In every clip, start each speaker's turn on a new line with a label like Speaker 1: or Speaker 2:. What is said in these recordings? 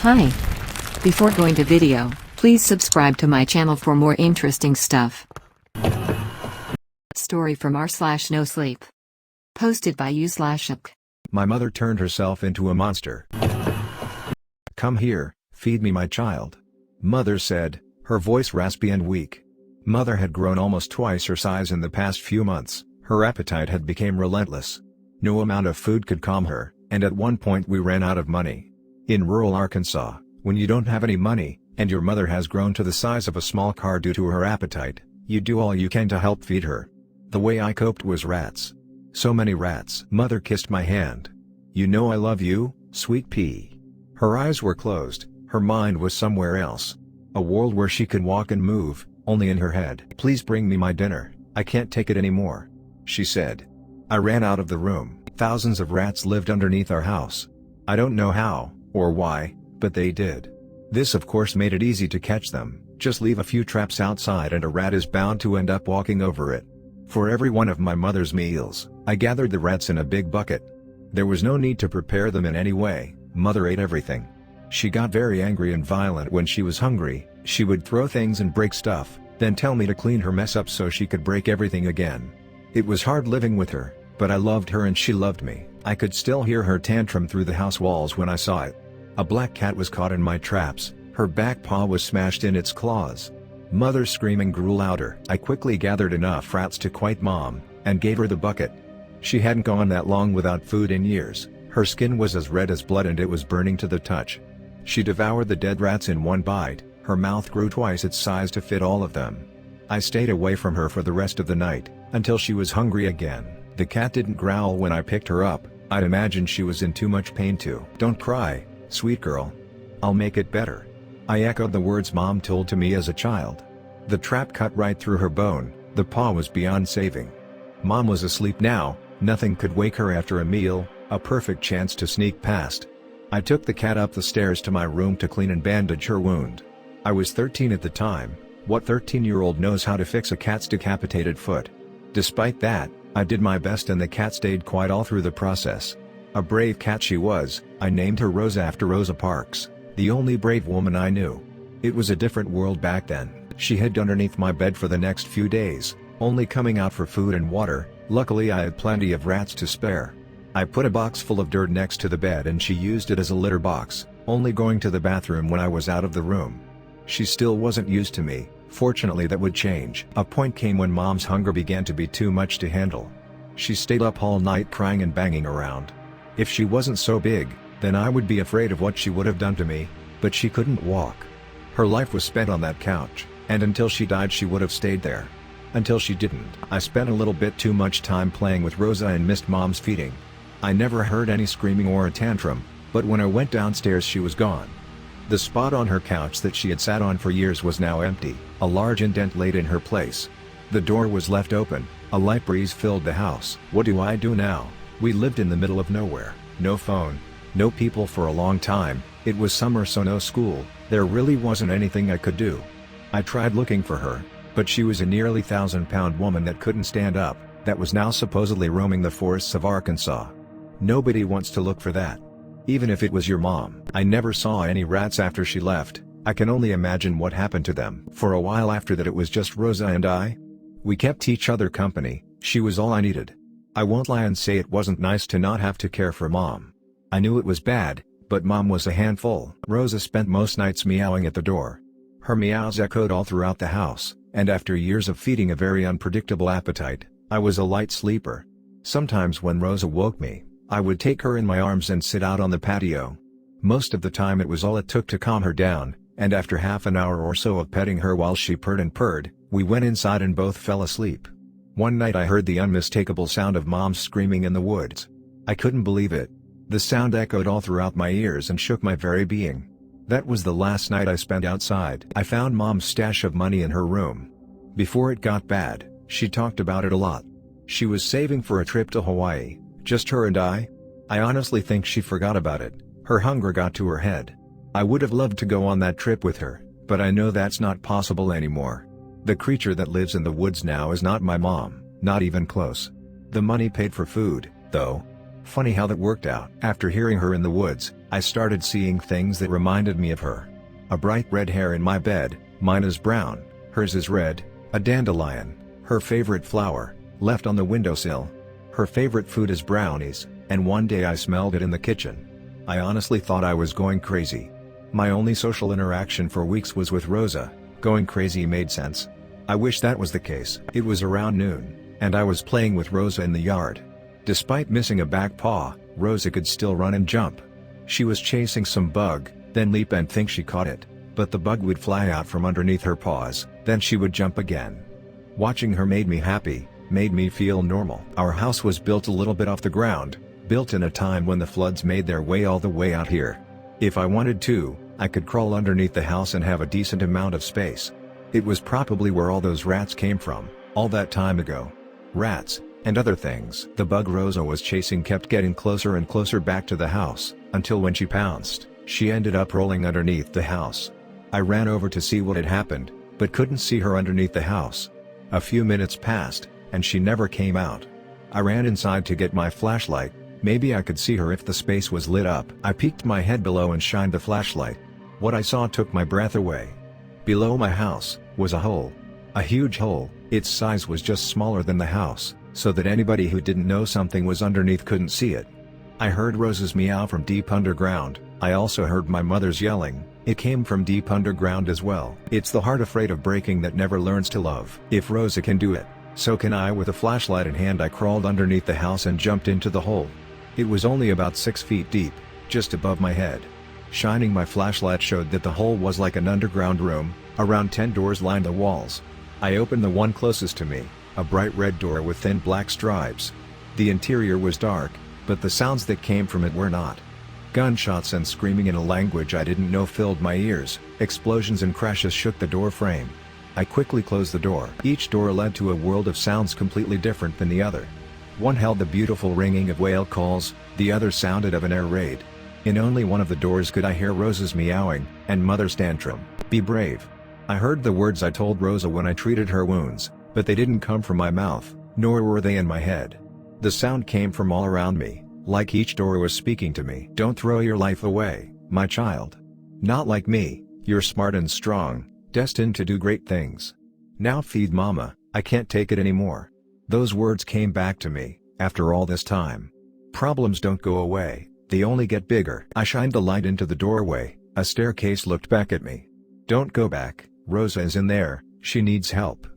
Speaker 1: Hi. Before going to video, please subscribe to my channel for more interesting stuff. Story from r/no sleep. Posted by u/.
Speaker 2: My mother turned herself into a monster. "Come here, feed me my child," Mother said, her voice raspy and weak. Mother had grown almost twice her size in the past few months. Her appetite had become relentless. No amount of food could calm her, and at one point we ran out of money. In rural Arkansas, when you don't have any money, and your mother has grown to the size of a small car due to her appetite, you do all you can to help feed her. The way I coped was rats. So many rats. Mother kissed my hand. "You know I love you, sweet pea." Her eyes were closed, her mind was somewhere else. A world where she could walk and move, only in her head. "Please bring me my dinner, I can't take it anymore," she said. I ran out of the room. Thousands of rats lived underneath our house. I don't know how, or why, but they did. This of course made it easy to catch them. Just leave a few traps outside and a rat is bound to end up walking over it. For every one of my mother's meals, I gathered the rats in a big bucket. There was no need to prepare them in any way. Mother ate everything. She got very angry and violent when she was hungry. She would throw things and break stuff, then tell me to clean her mess up so she could break everything again. It was hard living with her, but I loved her and she loved me. I could still hear her tantrum through the house walls when I saw it. A black cat was caught in my traps, her back paw was smashed in its claws. Mother's screaming grew louder. I quickly gathered enough rats to quiet Mom, and gave her the bucket. She hadn't gone that long without food in years. Her skin was as red as blood and it was burning to the touch. She devoured the dead rats in one bite. Her mouth grew twice its size to fit all of them. I stayed away from her for the rest of the night, until she was hungry again. The cat didn't growl when I picked her up. I'd imagine she was in too much pain too. "Don't cry, sweet girl. I'll make it better." I echoed the words Mom told to me as a child. The trap cut right through her bone. The paw was beyond saving. Mom was asleep now. Nothing could wake her after a meal, a perfect chance to sneak past. I took the cat up the stairs to my room to clean and bandage her wound. I was 13 at the time. What 13-year-old knows how to fix a cat's decapitated foot? Despite that, I did my best and the cat stayed quiet all through the process. A brave cat she was. I named her Rosa after Rosa Parks, the only brave woman I knew. It was a different world back then. She hid underneath my bed for the next few days, only coming out for food and water. Luckily I had plenty of rats to spare. I put a box full of dirt next to the bed and she used it as a litter box, only going to the bathroom when I was out of the room. She still wasn't used to me. Fortunately that would change. A point came when Mom's hunger began to be too much to handle. She stayed up all night crying and banging around. If she wasn't so big, then I would be afraid of what she would have done to me, but she couldn't walk. Her life was spent on that couch, and until she died she would have stayed there. Until she didn't. I spent a little bit too much time playing with Rosa and missed Mom's feeding. I never heard any screaming or a tantrum, but when I went downstairs she was gone. The spot on her couch that she had sat on for years was now empty, a large indent laid in her place. The door was left open, a light breeze filled the house. What do I do now? We lived in the middle of nowhere, no phone, no people for a long time. It was summer so no school. There really wasn't anything I could do. I tried looking for her, but she was a nearly 1,000-pound woman that couldn't stand up, that was now supposedly roaming the forests of Arkansas. Nobody wants to look for that. Even if it was your mom. I never saw any rats after she left. I can only imagine what happened to them. For a while after that it was just Rosa and I. We kept each other company. She was all I needed. I won't lie and say it wasn't nice to not have to care for Mom. I knew it was bad, but Mom was a handful. Rosa spent most nights meowing at the door. Her meows echoed all throughout the house, and after years of feeding a very unpredictable appetite, I was a light sleeper. Sometimes when Rosa woke me, I would take her in my arms and sit out on the patio. Most of the time it was all it took to calm her down, and after half an hour or so of petting her while she purred and purred, we went inside and both fell asleep. One night I heard the unmistakable sound of Mom's screaming in the woods. I couldn't believe it. The sound echoed all throughout my ears and shook my very being. That was the last night I spent outside. I found Mom's stash of money in her room. Before it got bad, she talked about it a lot. She was saving for a trip to Hawaii. Just her and I? I honestly think she forgot about it. Her hunger got to her head. I would have loved to go on that trip with her, but I know that's not possible anymore. The creature that lives in the woods now is not my mom, not even close. The money paid for food, though. Funny how that worked out. After hearing her in the woods, I started seeing things that reminded me of her. A bright red hair in my bed, mine is brown, hers is red, a dandelion, her favorite flower, left on the windowsill. Her favorite food is brownies, and one day I smelled it in the kitchen. I honestly thought I was going crazy. My only social interaction for weeks was with Rosa. Going crazy made sense. I wish that was the case. It was around noon, and I was playing with Rosa in the yard. Despite missing a back paw, Rosa could still run and jump. She was chasing some bug, then leap and think she caught it, but the bug would fly out from underneath her paws, then she would jump again. Watching her made me happy, made me feel normal. Our house was built a little bit off the ground, built in a time when the floods made their way all the way out here. If I wanted to, I could crawl underneath the house and have a decent amount of space. It was probably where all those rats came from, all that time ago. Rats, and other things. The bug Rosa was chasing kept getting closer and closer back to the house, until when she pounced, she ended up rolling underneath the house. I ran over to see what had happened, but couldn't see her underneath the house. A few minutes passed, and she never came out. I ran inside to get my flashlight. Maybe I could see her if the space was lit up. I peeked my head below and shined the flashlight. What I saw took my breath away. Below my house was a hole. A huge hole. Its size was just smaller than the house, so that anybody who didn't know something was underneath couldn't see it. I heard Rosa's meow from deep underground. I also heard my mother's yelling. It came from deep underground as well. It's the heart afraid of breaking that never learns to love. If Rosa can do it, so can I. With a flashlight in hand, I crawled underneath the house and jumped into the hole. It was only about 6 feet deep, just above my head. Shining my flashlight showed that the hole was like an underground room. Around 10 doors lined the walls. I opened the one closest to me, a bright red door with thin black stripes. The interior was dark, but the sounds that came from it were not. Gunshots and screaming in a language I didn't know filled my ears. Explosions and crashes shook the door frame. I quickly closed the door. Each door led to a world of sounds completely different than the other. One held the beautiful ringing of whale calls, the other sounded of an air raid. In only one of the doors could I hear Rosa's meowing, and Mother's tantrum. Be brave. I heard the words I told Rosa when I treated her wounds, but they didn't come from my mouth, nor were they in my head. The sound came from all around me, like each door was speaking to me. Don't throw your life away, my child. Not like me, you're smart and strong, destined to do great things. Now feed mama, I can't take it anymore. Those words came back to me, after all this time. Problems don't go away, they only get bigger. I shined the light into the doorway. A staircase looked back at me. Don't go back, Rosa is in there, she needs help.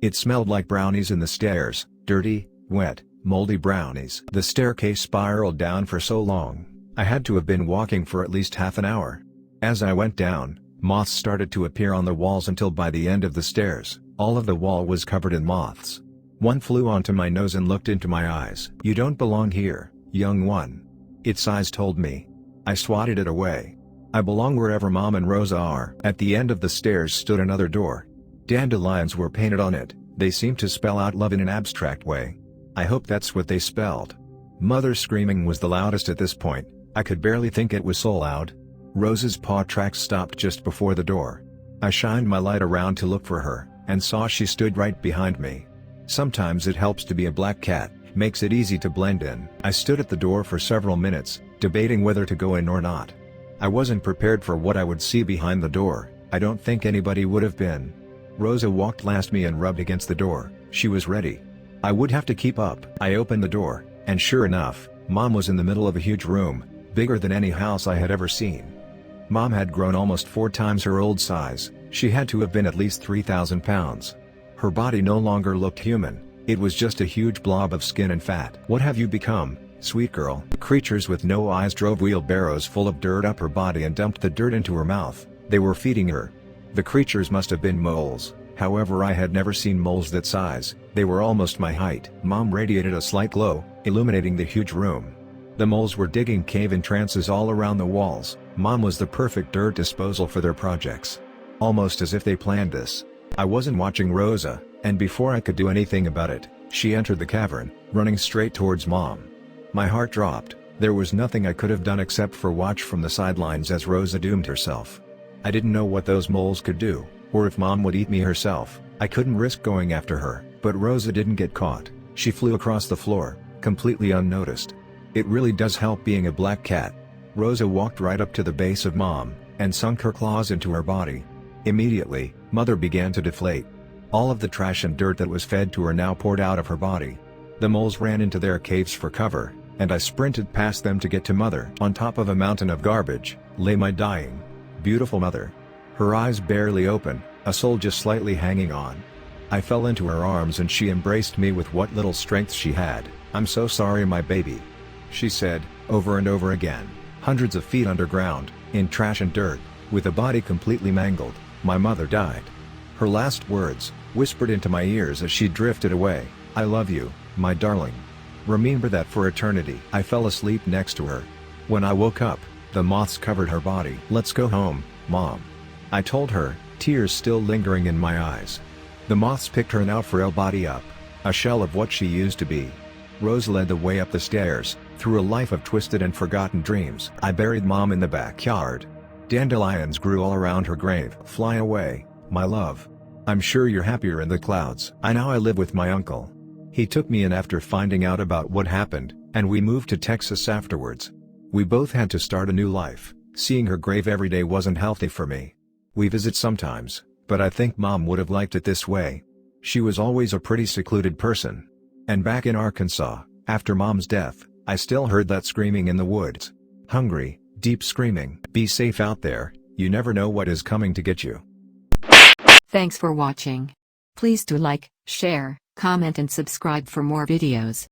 Speaker 2: It smelled like brownies in the stairs, dirty, wet, moldy brownies. The staircase spiraled down for so long, I had to have been walking for at least half an hour. As I went down, moths started to appear on the walls until by the end of the stairs, all of the wall was covered in moths. One flew onto my nose and looked into my eyes. You don't belong here, young one. Its eyes told me. I swatted it away. I belong wherever Mom and Rosa are. At the end of the stairs stood another door. Dandelions were painted on it. They seemed to spell out love in an abstract way. I hope that's what they spelled. Mother's screaming was the loudest at this point. I could barely think it was so loud. Rosa's paw tracks stopped just before the door. I shined my light around to look for her, and saw she stood right behind me. Sometimes it helps to be a black cat, makes it easy to blend in. I stood at the door for several minutes, debating whether to go in or not. I wasn't prepared for what I would see behind the door. I don't think anybody would have been. Rosa walked past me and rubbed against the door. She was ready. I would have to keep up. I opened the door, and sure enough, Mom was in the middle of a huge room, bigger than any house I had ever seen. Mom had grown almost 4 times her old size. She had to have been at least 3,000 pounds. Her body no longer looked human, it was just a huge blob of skin and fat. What have you become, sweet girl? Creatures with no eyes drove wheelbarrows full of dirt up her body and dumped the dirt into her mouth. They were feeding her. The creatures must have been moles, however I had never seen moles that size. They were almost my height. Mom radiated a slight glow, illuminating the huge room. The moles were digging cave entrances all around the walls. Mom was the perfect dirt disposal for their projects. Almost as if they planned this. I wasn't watching Rosa, and before I could do anything about it, she entered the cavern, running straight towards Mom. My heart dropped. There was nothing I could have done except for watch from the sidelines as Rosa doomed herself. I didn't know what those moles could do, or if Mom would eat me herself. I couldn't risk going after her, but Rosa didn't get caught. She flew across the floor, completely unnoticed. It really does help being a black cat. Rosa walked right up to the base of Mom, and sunk her claws into her body. Immediately, Mother began to deflate. All of the trash and dirt that was fed to her now poured out of her body. The moles ran into their caves for cover, and I sprinted past them to get to Mother. On top of a mountain of garbage, lay my dying, beautiful mother. Her eyes barely open, a soul just slightly hanging on. I fell into her arms and she embraced me with what little strength she had. "I'm so sorry, my baby," she said, over and over again. Hundreds of feet underground, in trash and dirt, with a body completely mangled, my mother died. Her last words, whispered into my ears as she drifted away, "I love you, my darling. Remember that for eternity." I fell asleep next to her. When I woke up, the moths covered her body. "Let's go home, Mom," I told her, tears still lingering in my eyes. The moths picked her now frail body up, a shell of what she used to be. Rose led the way up the stairs, through a life of twisted and forgotten dreams. I buried Mom in the backyard. Dandelions grew all around her grave. "Fly away, my love. I'm sure you're happier in the clouds." I live with my uncle. He took me in after finding out about what happened, and we moved to Texas afterwards. We both had to start a new life. Seeing her grave every day wasn't healthy for me. We visit sometimes, but I think Mom would have liked it this way. She was always a pretty secluded person. And back in Arkansas, after Mom's death, I still heard that screaming in the woods. Hungry, deep screaming. Be safe out there, you never know what is coming to get you.
Speaker 1: Thanks for watching. Please do like, share, comment and subscribe for more videos.